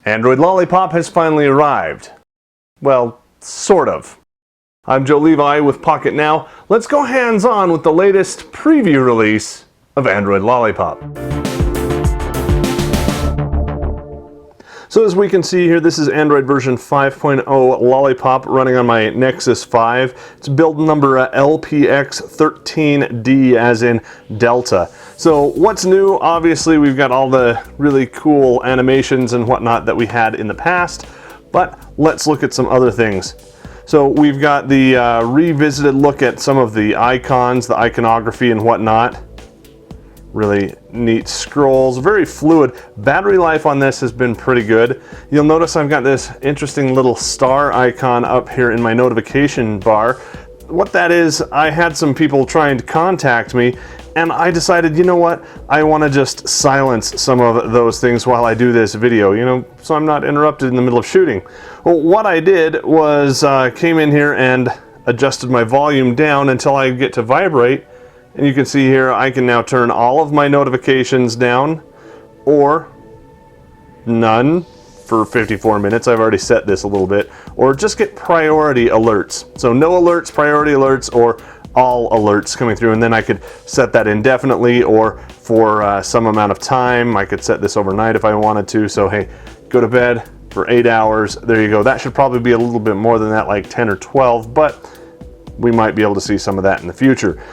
Android Lollipop has finally arrived. Well, sort of. I'm Joe Levi with Pocket Now. Let's go hands-on with the latest preview release of Android Lollipop. So as we can see here, this is Android version 5.0 Lollipop running on my Nexus 5. It's build number LPX13D as in Delta. So what's new? Obviously we've got all the really cool animations and whatnot that we had in the past, but let's look at some other things. So we've got the revisited look at some of the icons, the iconography and whatnot. Really neat scrolls, very fluid. Battery life on this has been pretty good. You'll notice I've got this interesting little star icon up here in my notification bar. What that is, I had some people trying to contact me and I decided, you know what, I want to just silence some of those things while I do this video, so I'm not interrupted in the middle of shooting. Well, what I did was came in here and adjusted my volume down until I get to vibrate. And you can see here I can now turn all of my notifications down or none for 54 minutes. I've already set this a little bit. Or just get priority alerts. So no alerts, priority alerts, or all alerts coming through. And then I could set that indefinitely or for some amount of time. I could set this overnight if I wanted to. So hey, go to bed for 8 hours. There you go. That should probably be a little bit more than that, like 10 or 12, but we might be able to see some of that in the future.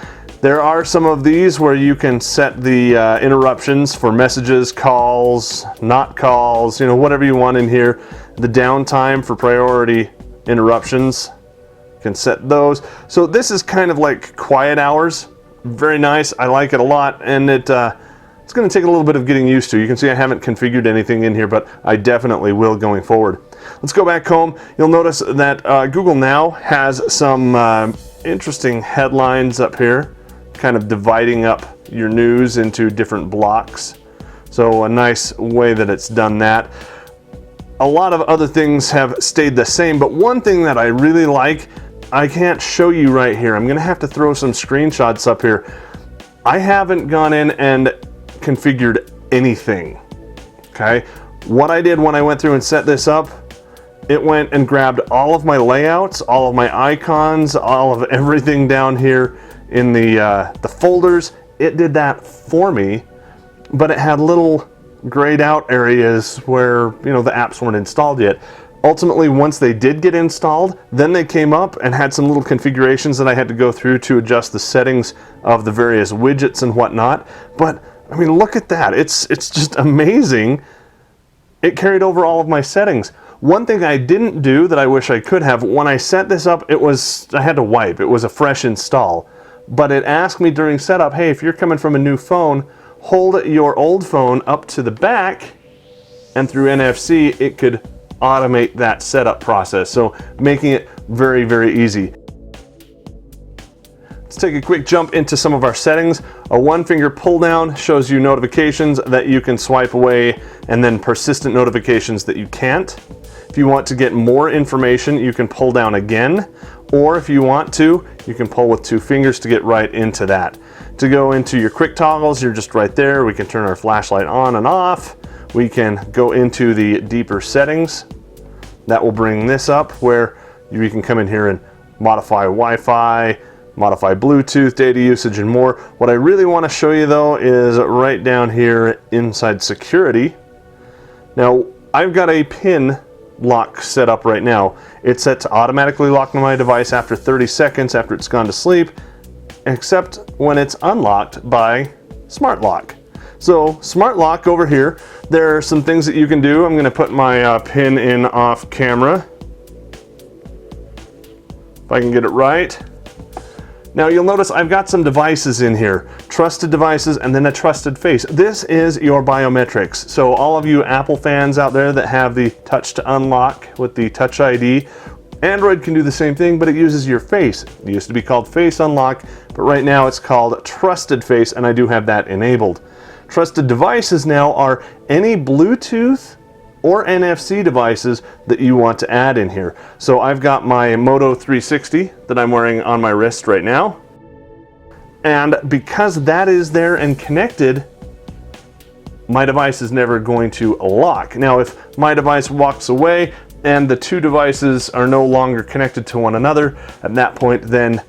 There are some of these where you can set the interruptions for messages, calls, not calls, whatever you want in here. The downtime for priority interruptions, you can set those. So this is kind of like quiet hours. Very nice. I like it a lot, and it's going to take a little bit of getting used to. You can see I haven't configured anything in here, but I definitely will going forward. Let's go back home. You'll notice that Google Now has some interesting headlines up here, kind of dividing up your news into different blocks. So a nice way that it's done that. A lot of other things have stayed the same, but one thing that I really like, I can't show you right here. I'm gonna have to throw some screenshots up here. I haven't gone in and configured anything, okay? What I did when I went through and set this up, it went and grabbed all of my layouts, all of my icons, all of everything down here in the folders. It did that for me, but it had little grayed out areas where the apps weren't installed yet. Ultimately, once they did get installed, then they came up and had some little configurations that I had to go through to adjust the settings of the various widgets and whatnot. But I mean, look at that. It's just amazing. It carried over all of my settings. One thing I didn't do that I wish I could have, when I set this up, I had to wipe. It was a fresh install. But it asked me during setup, hey, if you're coming from a new phone, hold your old phone up to the back, and through NFC, it could automate that setup process. So making it very, very easy. Let's take a quick jump into some of our settings. A one-finger pull down shows you notifications that you can swipe away, and then persistent notifications that you can't. If you want to get more information, you can pull down again, or if you want to, you can pull with 2 fingers to get right into that. To go into your quick toggles, you're just right there. We can turn our flashlight on and off. We can go into the deeper settings. That will bring this up where you can come in here and modify Wi-Fi, modify Bluetooth, data usage, and more. What I really want to show you though is right down here inside security. Now, I've got a PIN lock set up right now. It's set to automatically lock my device after 30 seconds after it's gone to sleep, except when it's unlocked by Smart Lock. So Smart Lock over here, there are some things that you can do. I'm going to put my PIN in off camera. If I can get it right. Now you'll notice I've got some devices in here, trusted devices and then a trusted face. This is your biometrics. So all of you Apple fans out there that have the touch to unlock with the Touch ID, Android can do the same thing, but it uses your face. It used to be called Face Unlock, but right now it's called Trusted Face, and I do have that enabled. Trusted devices now are any Bluetooth or NFC devices that you want to add in here. So I've got my Moto 360 that I'm wearing on my wrist right now. And because that is there and connected, my device is never going to lock. Now, if my device walks away and the two devices are no longer connected to one another, at that point, then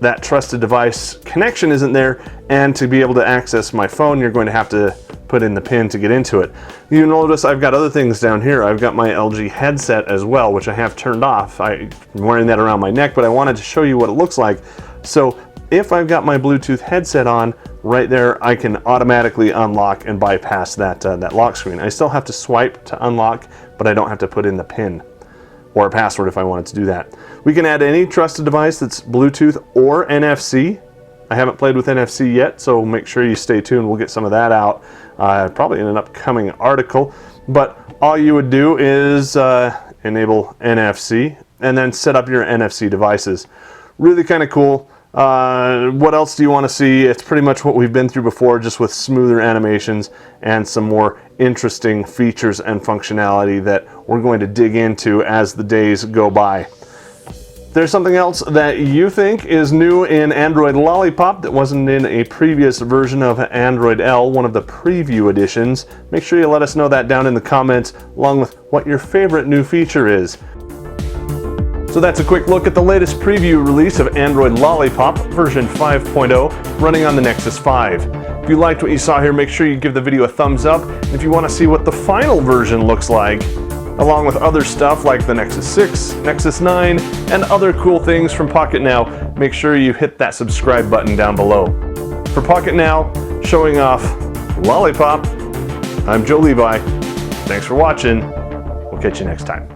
that trusted device connection isn't there, and to be able to access my phone, you're going to have to put in the pin to get into it. You notice I've got other things down here. I've got my LG headset as well, which I have turned off. I'm wearing that around my neck, but I wanted to show you what it looks like. So if I've got my Bluetooth headset on, right there, I can automatically unlock and bypass that lock screen. I still have to swipe to unlock, but I don't have to put in the pin or a password if I wanted to do that. We can add any trusted device that's Bluetooth or NFC. I haven't played with NFC yet, so make sure you stay tuned. We'll get some of that out probably in an upcoming article. But all you would do is enable NFC and then set up your NFC devices. Really kind of cool. What else do you want to see? It's pretty much what we've been through before, just with smoother animations and some more interesting features and functionality that we're going to dig into as the days go by. If there's something else that you think is new in Android Lollipop that wasn't in a previous version of Android L, one of the preview editions, make sure you let us know that down in the comments, along with what your favorite new feature is. So that's a quick look at the latest preview release of Android Lollipop version 5.0 running on the Nexus 5. If you liked what you saw here, make sure you give the video a thumbs up. And if you want to see what the final version looks like, along with other stuff like the Nexus 6, Nexus 9, and other cool things from Pocket Now, make sure you hit that subscribe button down below. For Pocket Now, showing off Lollipop, I'm Joe Levi. Thanks for watching. We'll catch you next time.